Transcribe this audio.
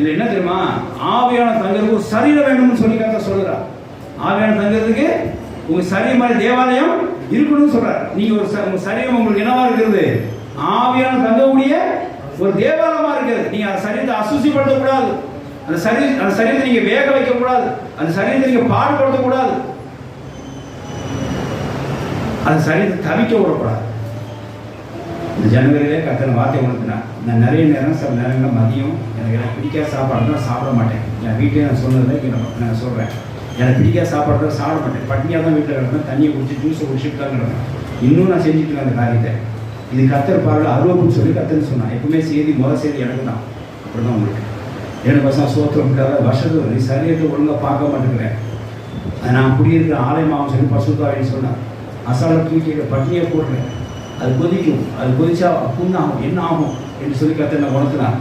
இதில் என்ன தெரியுமா, ஆவியான தங்கிறதுக்கு ஒரு சரீரம் வேணும்னு சொல்லி கர்த்தர் சொல்கிறார். ஆவியான தங்கிறதுக்கு உங்க சரீரம் மாதிரி தேவாலயம் இருக்கணும்னு சொல்றார். நீங்க உங்க சரீரம் உங்களுக்கு என்னவா இருக்கிறது? ஆவியான தங்கக்கூடிய ஒரு தேவாலயமா இருக்கிறது. நீங்க அந்த சரீரத்தை அசுசிப்படுத்தக்கூடாது. அந்த சரீரத்தை நீங்க வேக வைக்க கூடாது. அந்த சரீரத்தை நீங்க பாடுபடுத்தக்கூடாது. அந்த சரீரத்தை தவிக்க விடக்கூடாது. இந்த ஜனவரியிலே கர்த்தர் வார்த்தை உணர்த்தினார். நான் நிறைய நேரம் சில நேரங்களில் மதியம் எனக்கு பிடிக்காத சாப்பாடு தான் சாப்பிட மாட்டேன். என் வீட்டிலே நான் சொன்னதை நான் சொல்கிறேன். எனக்கு பிடிக்காத சாப்பாடு தான் சாப்பிட மாட்டேன். பட்னியாக தான் வீட்டில் கிடப்பேன். தண்ணியை குடிச்சு ஜூஸை குடிச்சிட்டு தான் கிடப்பேன். இன்னும் நான் செஞ்சுட்டு இருக்கேன் அந்த காரியத்தை. இது கர்த்தர் பார்வையில் அருவப்புன்னு சொல்லி கர்த்தர்னு சொன்னான். எப்பவுமே முதல் செய்தி எனக்கு தான். அப்படி தான் உங்களுக்கு 2% சோத்திரம் விட்டாத வருஷத்துக்கு நீ சரீரத்தை ஒழுங்காக பார்க்க மாட்டேங்கிறேன். நான் குடியிருக்கிற ஆலயமாகவும் சொல்லி பசுத்தாவின்னு சொன்னேன். அசாலை தூக்கி பட்னியை போடுறேன். அது கொதிக்கும். அது கொதிச்சா புண்ணாகும். என்ன ஆகும் என்று சொல்லி கர்த்தர் நான் உணர்த்தினார்.